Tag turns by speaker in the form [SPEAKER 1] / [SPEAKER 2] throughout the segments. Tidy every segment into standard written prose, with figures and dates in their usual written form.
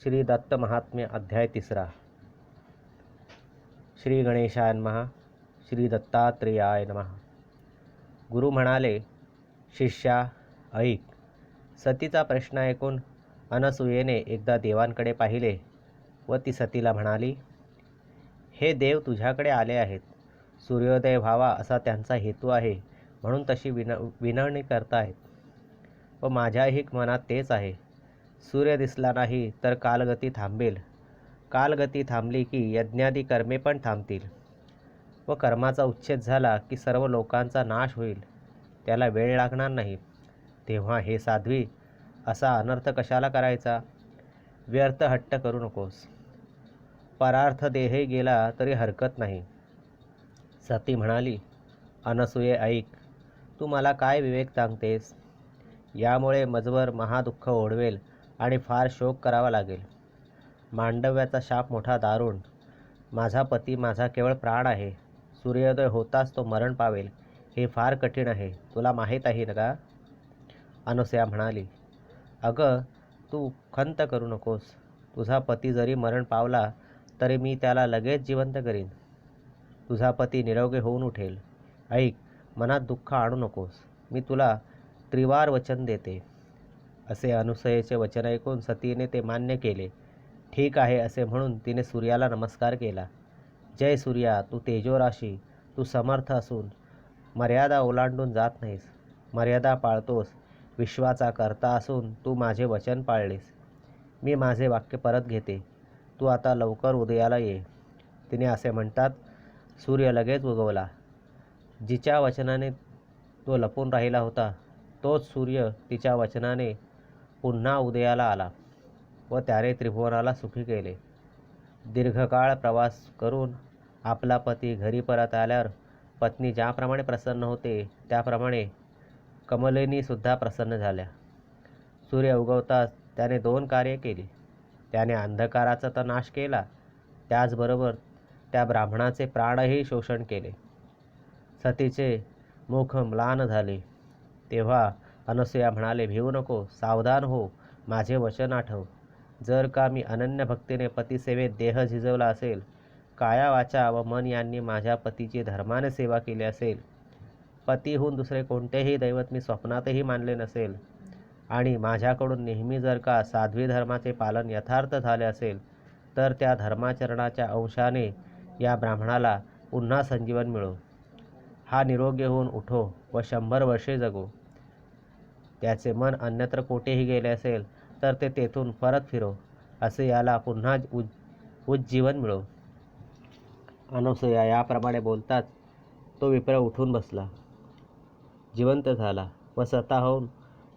[SPEAKER 1] श्री दत्त महात्म्य अध्याय 3. श्री गणेशाय नमः. श्री दत्तात्रेयाय नमः. गुरु म्हणाले, शिष्या ऐक. सतीचा प्रश्न ऐकून अनसूयेने एकदा देवांकडे पाहिले व ती सतीला म्हणाली, हे देव तुझ्याकडे आले आहेत. सूर्योदय व्हावा असा त्यांचा हेतू आहे, म्हणून तशी विनवणी करतायत. व माझ्याही मनात तेच आहे. सूर्य दिसला नाही तर कालगती थांबेल. कालगती थांबली की यज्ञादी कर्मे पण थांबतील व कर्माचा उच्छेद झाला की सर्व लोकांचा नाश होईल. त्याला वेळ लागणार नाही. तेव्हा हे साध्वी, असा अनर्थ कशाला करायचा? व्यर्थ हट्ट करू नकोस. परार्थ देहही गेला तरी हरकत नाही. सती म्हणाली, अनसूये ऐक. तू मला काय विवेक सांगतेस? यामुळे मजवर महादुःख ओढवेल आणि फार शोक करावा लागेल. मांडव्याचा शाप मोठा दारुण. माझा पती माझा केवळ प्राण आहे. सूर्योदय होताच तो मरण पावेल. हे फार कठीण आहे. तुला माहीत आहे का? अनसूया म्हणाली, अगं, तू खंत करू नकोस. तुझा पती जरी मरण पावला तरी मी त्याला लगेच जिवंत करीन. तुझा पती निरोगी होऊन उठेल. ऐक, मनात दुःख आणू नकोस. मी तुला त्रिवार वचन देते. असे अनसूयेचे वचन ऐकून सतीने ते मान्य केले. ठीक आहे असे म्हणून तिने सूर्याला नमस्कार केला. जय सूर्या, तू तेजोराशी, तू समर्थ असून मर्यादा ओलांडून जात नाहीस. मर्यादा पाळतोस. विश्वाचा कर्ता असून तू माझे वचन पाळलेस. मी माझे वाक्य परत घेते. तू आता लवकर उदयाला ये. तिने असे म्हणतात सूर्य लगेच उगवला. जिच्या वचनाने तो लपून राहिला होता तोच सूर्य तिच्या वचनाने पुन्हा उदयाला आला व त्याने त्रिभुवनाला सुखी केले. दीर्घकाळ प्रवास करून आपला पती घरी परत आल्यावर पत्नी ज्याप्रमाणे प्रसन्न होते त्याप्रमाणे कमलिनीसुद्धा प्रसन्न झाल्या. सूर्य उगवताच त्याने 2 कार्ये केली. त्याने अंधकाराचा तर नाश केला, त्याचबरोबर त्या ब्राह्मणाचे प्राणही शोषण केले. सतीचे मुख म्लान झाले. तेव्हा अनसूया म्हणाले, भिवू नको, सावधान हो, माझे वचन आठव. जर का मी अनन्य भक्तीने पतिसेवेत देह झिजवला असेल, काया वाचा व मन यांनी माझ्या पतीची धर्माने सेवा केली असेल, पतीहून दुसरे कोणतेही दैवत मी स्वप्नातही मानले नसेल आणि माझ्याकडून नेहमी जर का साध्वी धर्माचे पालन यथार्थ झाले असेल, तर त्या धर्माचरणाच्या अंशाने या ब्राह्मणाला पुन्हा संजीवन मिळो. हा निरोगी होऊन उठो व 100 वर्षे जगो. त्याचे मन अन्यत्र कोठेही गेले असेल तर ते तेथून परत फिरो, असे याला पुन्हा उज्जीवन मिळो. अनसूया याप्रमाणे बोलताच तो विप्र उठून बसला, जिवंत झाला व स्वतःहून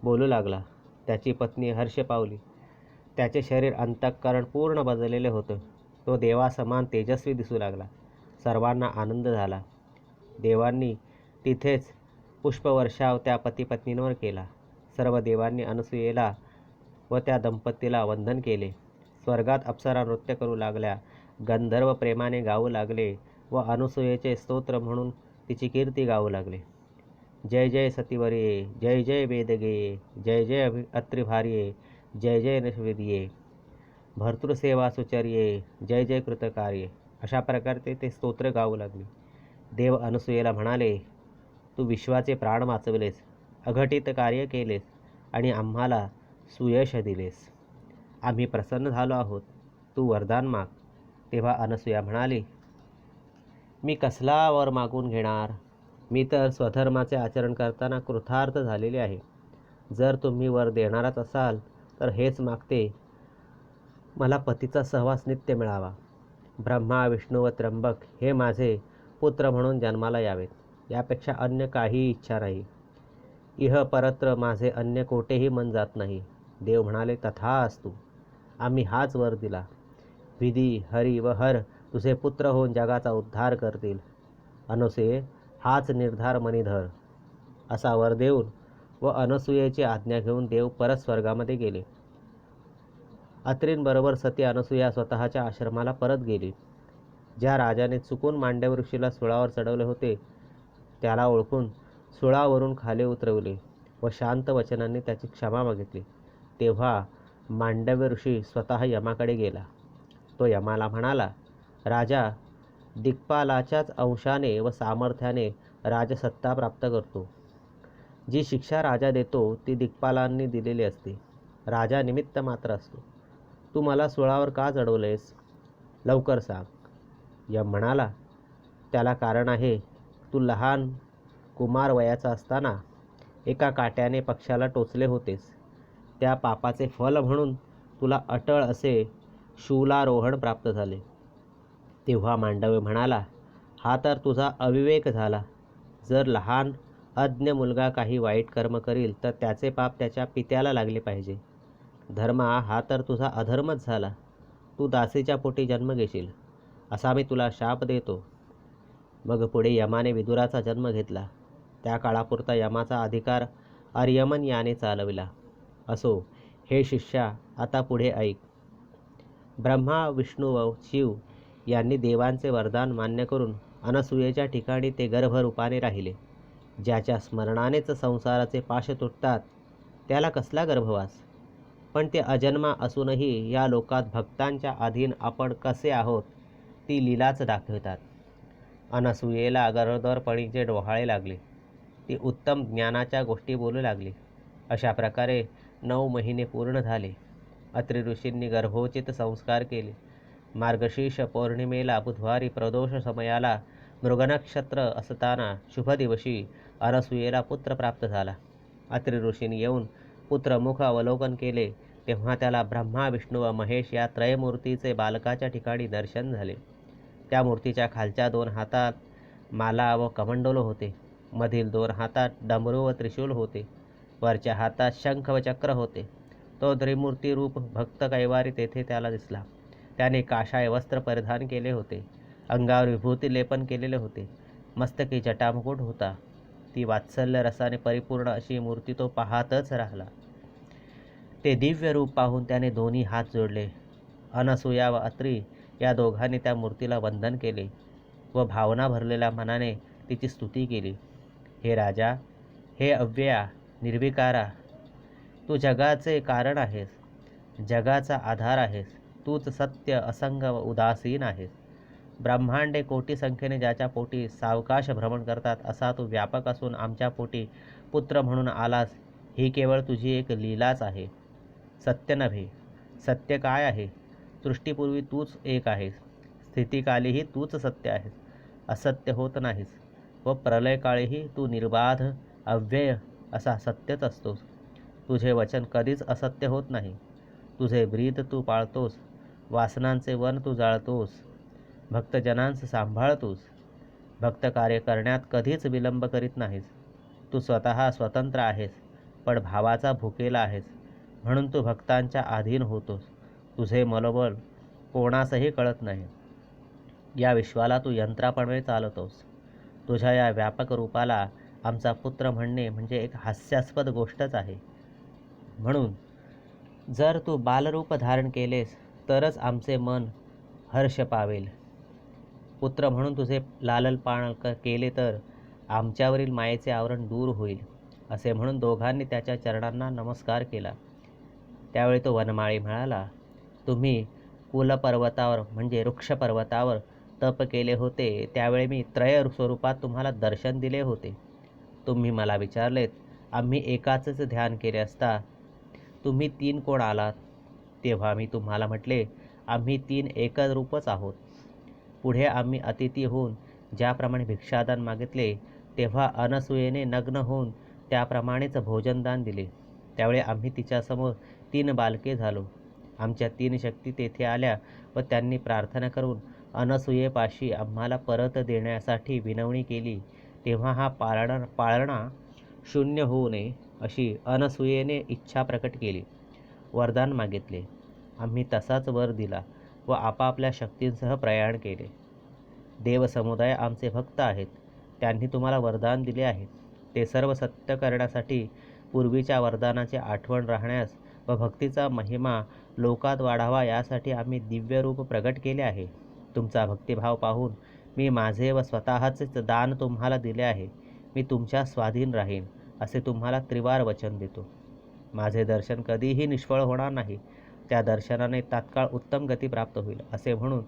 [SPEAKER 1] बोलू लागला. त्याची पत्नी हर्ष पावली. त्याचे शरीर अंतःकरण पूर्ण बदललेले होते. तो देवासमान तेजस्वी दिसू लागला. सर्वांना आनंद झाला. देवांनी तिथेच पुष्पवर्षाव त्या पतिपत्नींवर केला. सर्व देवांनी अनसूयेला व त्या दंपतीला वंदन केले. स्वर्गात अप्सरा नृत्य करू लागल्या. गंधर्व प्रेमाने गाऊ लागले व अनसूयेचे स्तोत्र म्हणून तिची कीर्ती गाऊ लागले. जय जय सतीवर्ये, जय जय वेदगे, जय जय अत्रिभार्ये, जय जय नशविद्ये, भर्तृसेवा सुचर्ये, जय जय कृतकार्ये. अशा प्रकारे ते स्तोत्र गाऊ लागले. देव अनसूयेला म्हणाले, तू विश्वाचे प्राण वाचवलेस, अघटित कार्य केलेस आणि आम्हाला सुयश दिलेस. आम्ही प्रसन्न झालो आहोत. तू वरदान माग. तेव्हा अनसूया म्हणाली, मी कसला वर मागून घेणार? मी तर स्वधर्माचे आचरण करताना कृतार्थ झालेले आहे. जर तुम्ही वर देणारच असाल तर हेच मागते, मला पतीचा सहवास नित्य मिळावा. ब्रह्मा, विष्णू व त्र्यंबक हे माझे पुत्र म्हणून जन्माला यावेत. यापेक्षा अन्य काही इच्छा नाही. इह परत्र माझे अन्य कोठेही मन जात नाही. देव म्हणाले, तथास्तु. आम्ही हाच वर दिला. विधी, हरी व हर तुझे पुत्र होऊन जगाचा उद्धार करतील. अनसूये, हाच निर्धार मनी धर. असा वर देऊन व अनसूयेची आज्ञा घेऊन देव परत स्वर्गामध्ये गेले. अत्रींबरोबर सती अनसूया स्वतःच्या आश्रमाला परत गेली. ज्या राजाने चुकून मांडव ऋषीला सुळावर चढवले होते त्याला ओळखून सुळावरून खाली उतरवले व शांत वचनांनी त्याची क्षमा मागितली. तेव्हा मांडव्य ऋषी स्वतः यमाकडे गेला. तो यमाला म्हणाला, राजा, दिक्पालाच्याच अंशाने व सामर्थ्याने राजसत्ता प्राप्त करतो. जी शिक्षा राजा देतो ती दिक्पालांनी दिलेली असते. राजा निमित्त मात्र असतो. तू मला सुळावर का चढवलेस? लवकर सांग. यम म्हणाला, त्याला कारण आहे. तू लहान कुमार वयाचा असताना एका काट्याने पक्षाला टोचले होतेस. त्या पापाचे फल म्हणून तुला अटळ असे शूलारोहण प्राप्त झाले. तेव्हा मांडव्य म्हणाला, हा तर तुझा अविवेक झाला. जर लहान अज्ञ मुलगा काही वाईट कर्म करील तर त्याचे पाप त्याच्या पित्याला लागले पाहिजे. धर्मा, हा तर तुझा अधर्मच झाला. तू दासीच्या पोटी जन्म घेशील, असा मी तुला शाप देतो. मग पुढे यमाने विदुराचा जन्म घेतला. त्या काळापुरता यमाचा अधिकार आर्यमन याने चालविला. असो, हे शिष्या, आता पुढे ऐक. ब्रह्मा, विष्णू व शिव यांनी देवांचे वरदान मान्य करून अनसूयेच्या ठिकाणी ते गर्भरूपाने राहिले. ज्याच्या स्मरणानेच संसाराचे पाश तुटतात त्याला कसला गर्भवास. पण ते अजन्मा असूनही या लोकात भक्तांच्या अधीन आपण कसे आहोत ती लीलाच दाखवतात. अनसूयेला गरोदरपणीचे डोहाळे लागले. ती उत्तम ज्ञानाच्या गोष्टी बोलू लागली. अशा प्रकारे 9 महिने पूर्ण झाले. अत्रि ऋषींनी गर्भोचित संस्कार केले. मार्गशीर्ष पौर्णिमेला बुधवारी प्रदोष समयाला मृगनक्षत्र असताना शुभ दिवशी अनसूयेला पुत्र प्राप्त झाला. अत्रि ऋषींनी येऊन पुत्रमुख अवलोकन केले तेव्हा त्याला ब्रह्मा, विष्णू व महेश या त्रयमूर्तीचे बालकाच्या ठिकाणी दर्शन झाले. त्या मूर्तीच्या खालच्या 2 हातात माला व कमंडल होते. मधील 2 हातात डमरू व त्रिशूल होते. वरच्या हातात शंख व चक्र होते. तो त्रिमूर्ती रूप भक्त कैवारी तेथे त्याला दिसला. त्याने काषाय वस्त्र परिधान केले होते. अंगावर विभूती लेपन केलेले होते. मस्तकी जटामुकुट होता. ती वात्सल्य रसाने परिपूर्ण अशी मूर्ती तो पाहतच राहिला. ते दिव्य रूप पाहून त्याने दोन्ही हात जोडले. अनसूया व अत्रि या दोघांनी त्या मूर्तीला वंदन केले व भावना भरलेल्या मनाने तिची स्तुती केली. हे राजा, हे अव्यया, निर्विकारा, तू जगाचे कारण आहेस, जगाचा आधार आहेस. तूच सत्य, असंग व उदासीन आहेस. ब्रह्मांडे कोटी संख्येने ज्याच्या पोटी सावकाश भ्रमण करतात असा तू व्यापक असून आमच्या पोटी पुत्र म्हणून आलास, ही केवळ तुझी एक लीलाच आहे. सत्य नव्हे. सत्य काय आहे? सृष्टीपूर्वी तूच एक आहेस. स्थितिकालीही तूच सत्य आहेस. असत्य होत नाहीस. व प्रलयकाळीही तू निर्बाध, अव्यय असा सत्यच असतोस. तुझे वचन कधीच असत्य होत नाही. तुझे ब्रीद तू पाळतोस. वासनांचे वन तू जाळतोस. भक्तजनांस सांभाळतोस. भक्तकार्य करण्यात कधीच विलंब करीत नाहीस. तू स्वतः स्वतंत्र आहेस, पण भावाचा भुकेला आहेस, म्हणून तू भक्तांच्या अधीन होतोस. तुझे मनोबल कोणासही कळत नाही. या विश्वाला तू यंत्राप्रमाणे चालवतोस. तुझ्या या व्यापक रूपाला आमचा पुत्र म्हणणे म्हणजे एक हास्यास्पद गोष्टच आहे. म्हणून जर तू बालरूप धारण केलेस तरच आमचे मन हर्ष पावेल. पुत्र म्हणून तुझे लालनपालन केले तर आमच्यावरील मायेचे आवरण दूर होईल. असे म्हणून दोघांनी त्याच्या चरणांना नमस्कार केला. त्यावेळी तो वनमाळी म्हणाला, तुम्ही कुलपर्वतावर म्हणजे वृक्ष पर्वतावर तप केले होते त्यावेळी मी त्रय स्वरूपात तुम्हाला दर्शन दिले होते. तुम्ही मला विचारलेत, आम्ही एकाचच ध्यान केले असता तुम्ही 3 कोण आलात? तेव्हा मी तुम्हाला म्हटले, आम्ही 3 एकच रूपच आहोत. पुढे आम्ही अतिथी होऊन ज्याप्रमाणे भिक्षादान मागितले तेव्हा अनसूयेने नग्न होऊन त्याप्रमाणेच भोजनदान दिले. त्यावेळी आम्ही तिच्यासमोर 3 बालके झालो. आमच्या 3 शक्ती तेथे आल्या व त्यांनी प्रार्थना करून अनसूयेपाशी आम्हाला परत देण्यासाठी विनवणी केली. तेव्हा हा पाळणा शून्य होऊ नये अशी अनसूयेने इच्छा प्रकट केली. वरदान मागितले. आम्ही तसाच वर दिला व आपापल्या शक्तींसह प्रयाण केले. देवसमुदाय आमचे भक्त आहेत. त्यांनी तुम्हाला वरदान दिले आहे. ते सर्व सत्य करण्यासाठी पूर्वीच्या वरदानाची आठवण राहण्यास व भक्तीचा महिमा लोकात वाढावा यासाठी आम्ही दिव्य रूप प्रगट केले आहे. तुमचा भक्तिभाव पाहून मी माझे व स्वतःचेच दान तुम्हाला दिले आहे. मी तुमच्या स्वाधीन राहीन असे तुम्हाला त्रिवार वचन देतो. माझे दर्शन कधीही निष्फळ होणार नाही त्या दर्शनाने तात्काळ उत्तम गती प्राप्त होईल असे म्हणून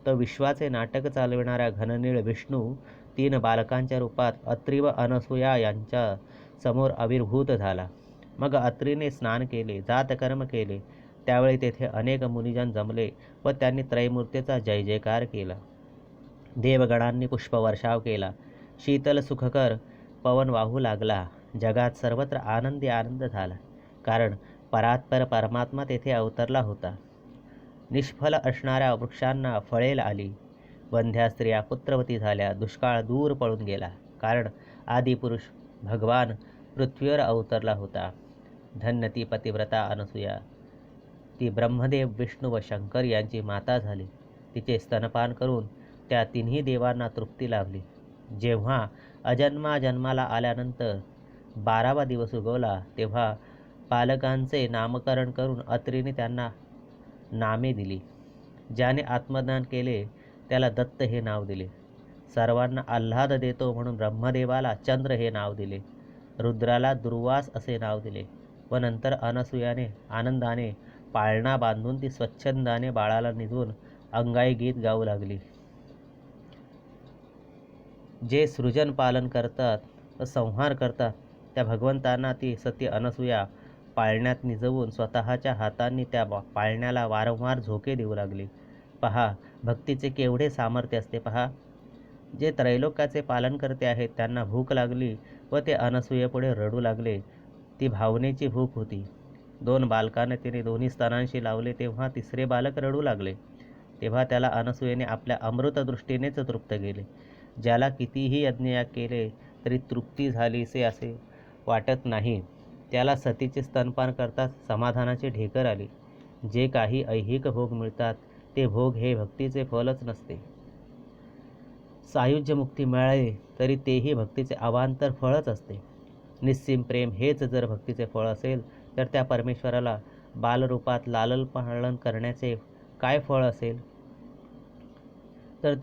[SPEAKER 1] तो विश्वाचे नाटक चालविणाऱ्या घननीळ विष्णू 3 बालकांच्या रूपात अत्रि व अनसूया यांच्या समोर आविर्भूत झाला. मग अत्रीने स्नान केले, जातकर्म केले. त्यावेळी तेथे अनेक मुनिजन जमले व त्यांनी त्रैमूर्तीचा जय जयकार केला. देवगणांनी पुष्पवर्षाव केला. शीतल सुखकर पवन वाहू लागला. जगात सर्वत्र आनंदी आनंद झाला, कारण परात्पर परमात्मा तेथे अवतरला होता. निष्फल असणाऱ्या वृक्षांना फळे आली. वंध्या स्त्रिया पुत्रवती झाल्या. दुष्काळ दूर पळून गेला, कारण आदिपुरुष भगवान पृथ्वीवर अवतरला होता. धन्य ती पतिव्रता अनसूया. ती ब्रह्मदेव, विष्णू व शंकर यांची माता झाली. तिचे स्तनपान करून त्या तिन्ही देवांना तृप्ती लाभली. जेव्हा अजन्मा जन्माला आल्यानंतर 12वा दिवस उगवला, तेव्हा बालकांचे नामकरण करून अत्रीने त्यांना नामे दिली. ज्याने आत्मदान केले त्याला दत्त हे नाव दिले. सर्वांना आल्हाद देतो म्हणून ब्रह्मदेवाला चंद्र हे नाव दिले. रुद्राला दुर्वास असे नाव दिले व नंतर अनसूयाने आनंदाने पाळणा बांधून ती स्वच्छंदाने बाळाला निजवून अंगाई गीत गाऊ लागली. जे सृजन पालन करतात व संहार करतात त्या भगवंतांना ती सती अनसूया पाळण्यात निजवून स्वतःच्या हातांनी त्या पाळण्याला वारंवार झोके देऊ लागली. पहा, भक्तीचे केवढे सामर्थ्य असते पहा. जे त्रैलोक्याचे पालन करते आहेत त्यांना भूक लागली व ते अनसूयेपुढे रडू लागले. ती भावनेची भूक होती. 2 बालकांना तिने दोन्ही स्तनांशी लावले, तेव्हा तिसरे बालक रडू लागले. तेव्हा त्याला अनसूयेने आपल्या अमृतदृष्टीनेच तृप्त केले. ज्याला कितीही यज्ञयाग केले तरी तृप्ती झालीसे असे वाटत नाही, त्याला सतीचे स्तनपान करताच समाधानाची ढेकर आली. जे काही ऐहिक भोग मिळतात ते भोग हे भक्तीचे फलच नसते. सायुज्य मुक्ती मिळाली तरी तेही भक्तीचे अवांतर फळच असते. निस्सीम प्रेम हेच जर भक्तीचे फळ असेल तर त्या परमेश्वराला बालरूपात लालन पालन करण्याचे काय फळ असेल? तर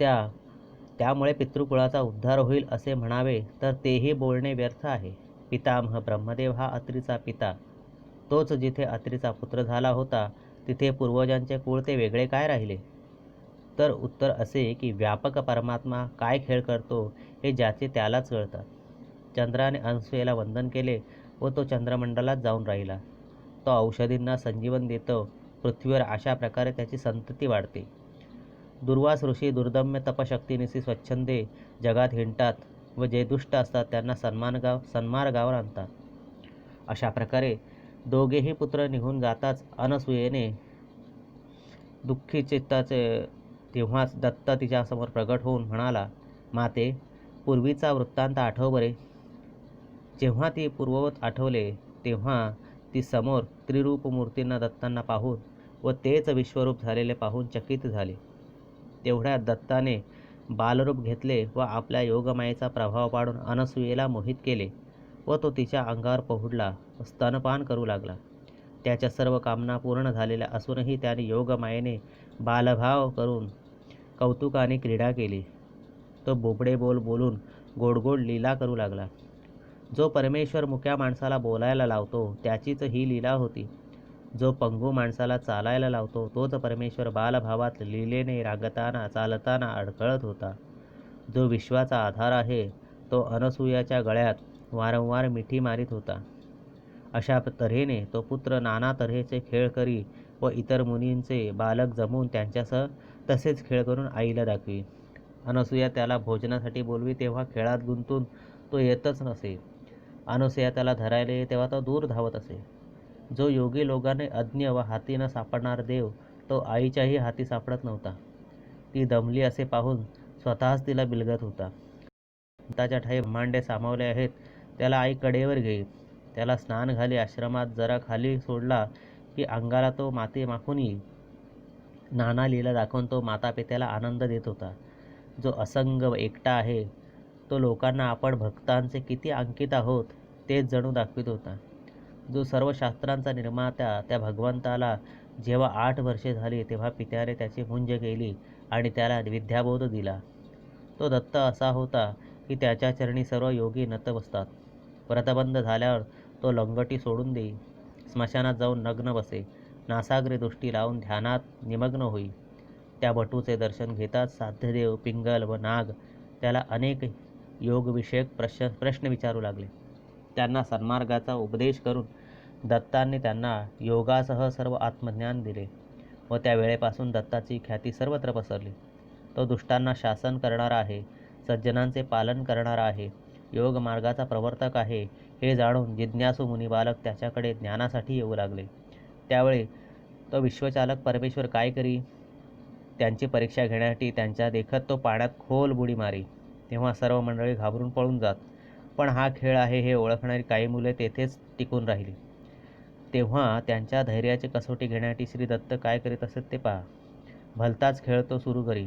[SPEAKER 1] त्यामुळे पितृकुळाचा उद्धार होईल असे म्हणावे तर तेही बोलणे व्यर्थ आहे. पितामह ब्रह्मदेव हा अत्रीचा पिता. तोच जिथे अत्रीचा पुत्र झाला होता तिथे पूर्वजांचे कुळ ते वेगळे काय राहिले? तर उत्तर असे की व्यापक परमात्मा काय खेळ करतो हे ज्याचे त्यालाच कळतात. चंद्राने अनसूयेला वंदन केले व तो चंद्रमंडलात जाऊन राहिला. तो औषधींना संजीवन देतो. पृथ्वीवर अशा प्रकारे त्याची संतती वाढते. दुर्वास ऋषी दुर्दम्य तपशक्तीनिशी स्वच्छंदे जगात हिंडतात व जे दुष्ट असतात त्यांना सन्मार्गावर आणतात. अशा प्रकारे दोघेही पुत्र निघून जाताच अनसूयेने दुःखी चित्ताचे तेव्हाच दत्त तिच्यासमोर प्रगट होऊन म्हणाला, माते, पूर्वीचा वृत्तांत आठव बरे. जेव्हा ती पूर्ववत आठवले तेव्हा ती समोर त्रिरूप मूर्तींना दत्तांना पाहून व तेच विश्वरूप झालेले पाहून चकित झाले. तेवढ्यात दत्ताने बालरूप घेतले व आपल्या योगमायेचा प्रभाव पाडून अनसूयेला मोहित केले व तो तिच्या अंगावर पहुडला व स्तनपान करू लागला. त्याच्या सर्व कामना पूर्ण झालेल्या असूनही त्याने योगमायेने बालभाव करून कौतुकाने क्रीडा केली. तो बोबडे बोल बोलून गोड लीला करू लागला. जो परमेश्वर मुक्या माणसाला बोलायला लावतो त्याचीच ही लीला होती. जो पंगू माणसाला चालायला लावतो तोच परमेश्वर बालभावात लीलेने रांगताना चालताना अडखळत होता. जो विश्वाचा आधार आहे तो अनसूयाच्या गळ्यात वारंवार मिठी मारित होता. अशा तऱ्हेने तो पुत्र नाना तऱ्हेचे खेळ करी व इतर मुनींचे बालक जमून त्यांच्यासह तसेच खेळ करून आईला दाखवी. अनसूया त्याला भोजनासाठी बोलवी तेव्हा खेळात गुंतून तो येतच नसे. अनसूया त्याला धरायला ये तेव्हा तो दूर धावत असे. जो योगी लोकांनी अज्ञ व हाती न सापडणार देव तो आईच्याही हाती सापडत नव्हता. ती दमली असे पाहून स्वतःच तिला बिलगत होता. त्याच्या ठाई ब्रह्मांडे सामावले आहेत त्याला आई कडेवर घेई. त्याला स्नान घाली आश्रमात जरा खाली सोडला की अंगाला तो माती माखून येई. नाना लीला दाखवून तो माता पित्याला आनंद देत होता. जो असंग व एकटा आहे तो लोकांना आपण भक्तांचे किती अंकित आहोत तेच जणू दाखवित होता. जो सर्व शास्त्रांचा निर्माता त्या भगवंताला जेव्हा 8 वर्षे झाली तेव्हा पित्याने त्याची मुंज केली आणि त्याला विद्याबोध दिला. तो दत्त असा होता की त्याच्या चरणी सर्व योगी नत बसतात. व्रतबंध झाल्यावर तो लंगोटी सोडून देई. स्मशानात जाऊन नग्न बसे. नासाग्रे दृष्टी लावून ध्यानात निमग्न होई. त्या बटूचे दर्शन घेताच साध्यदेव, पिंगल व नाग त्याला अनेक योगविषयक प्रश्न विचारू लागले. त्यांना सन्मार्गाचा उपदेश करून दत्तांनी त्यांना योगासह सर्व आत्मज्ञान दिले व त्या वेळेपासून दत्ताची ख्याती सर्वत्र पसरली. तो दुष्टांना शासन करणारा आहे, सज्जनांचे पालन करणारा आहे, योग मार्गाचा प्रवर्तक आहे हे जाणून जिज्ञासू मुनिबालक त्याच्याकडे ज्ञानासाठी येऊ लागले. त्यावेळी तो विश्वचालक परमेश्वर काय करी त्यांची परीक्षा घेण्यासाठी त्यांच्या देखत तो पाण्यात खोल बुडी मारी. तेव्हा सर्व मंडळी घाबरून पळून जात. पण हा खेळ आहे हे ओळखणारी काही मुले तेथेच टिकून राहिली. तेव्हा त्यांच्या धैर्याची कसोटी घेण्यासाठी श्री दत्त काय करीत असत ते पहा. भलताच खेळ तो सुरू करी.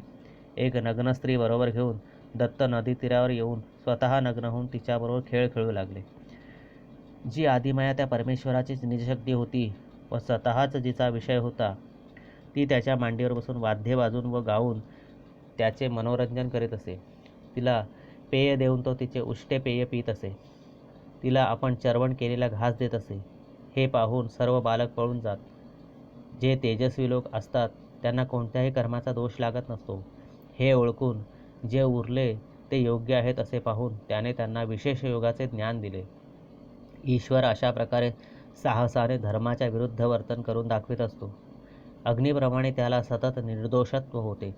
[SPEAKER 1] एक नग्न स्त्री बरोबर घेऊन दत्त नदी तीरावर येऊन स्वतः नग्न होऊन तिच्याबरोबर खेळ खेळू लागले. जी आदिमाया त्या परमेश्वराचीच निजशक्ती होती व स्वतःच जिचा विषय होता, ती त्याच्या मांडीवर बसून वाद्य वाजून व गाऊन त्याचे मनोरंजन करीत असे. तिला पेय देऊन तो तिचे उष्टे पेय पित असे. तिला आपण चरवण केलेला घास देत असे. हे पाहून सर्व बालक पळून जात. जे तेजस्वी लोक असतात त्यांना कोणत्याही कर्माचा दोष लागत नसतो. हे ओळखून जे उरले ते योग्य आहेत असे पाहून त्याने त्यांना विशेष योगाचे ज्ञान दिले. ईश्वर अशा प्रकारे साहसाने धर्माच्या विरुद्ध वर्तन करून दाखवित असतो. अग्नीप्रमाणे त्याला सतत निर्दोषत्व होते.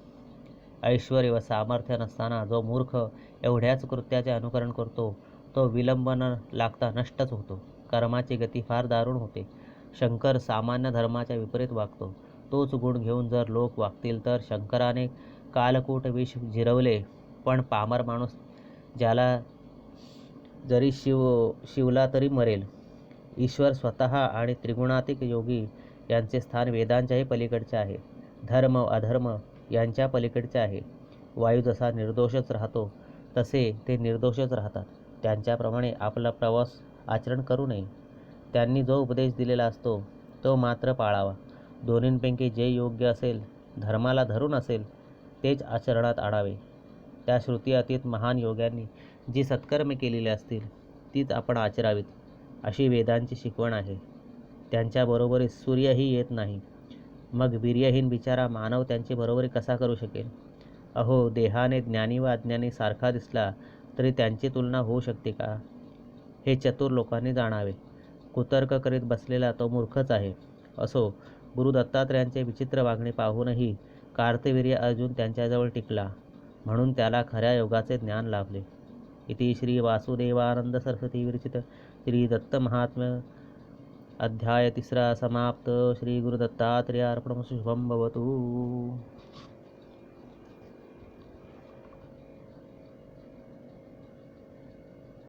[SPEAKER 1] ऐश्वर्य व सामर्थ्य नसताना जो मूर्ख एवढ्याच कृत्याचे अनुकरण करतो तो विलंब न लागता नष्टच होतो. कर्माची गती फार दारुण होते. शंकर सामान्य धर्माच्या विपरीत वागतो. तोच गुण घेऊन जर लोक वागतील तर शंकराने कालकूट विष जिरवले, पण पामर माणूस ज्याला जरी शिवला तरी मरेल. ईश्वर स्वतः आणि त्रिगुणातीत योगी यांचे स्थान वेदांच्याही पलीकडचे आहे. धर्म व अधर्म यांच्या पलीकडचे आहे. वायू जसा निर्दोषच राहतो तसे ते निर्दोषच राहतात. त्यांच्याप्रमाणे आपला प्रवास आचरण करू नये. त्यांनी जो उपदेश दिलेला असतो तो मात्र पाळावा. दोन्हींपैकी जे योग्य असेल, धर्माला धरून असेल, तेच आचरणात आणावे. त्या श्रुती अतीत महान योग्यांनी जी सत्कर्मे केलेली असतील तीच आपण आचरावीत, अशी वेदांची शिकवण आहे. त्यांच्या बरोबरीस सूर्यही येत नाही. मग वीर्यहीन बिचारा मानव त्यांची बरोबरी कसा करू शकेल? अहो, देहाने ज्ञानी व अज्ञानी सारखा दिसला तरी त्यांची तुलना होऊ शकते का? हे चतुर लोकांनी जाणावे. कुतर्क करीत बसलेला तो मूर्खच आहे. असो, गुरु दत्तात्रयांचे विचित्र वागणे पाहूनही कार्तवीर्य अर्जुन त्यांच्याजवळ टिकला, म्हणून त्याला खऱ्या योगाचे ज्ञान लाभले. इति श्री वासुदेवानंद सरस्वती विरचित श्री दत्त महात्म्य अध्याय 3 समाप्त. श्री गुरु दत्तात्रेयार्पणमस्तु. शुभम भवतु.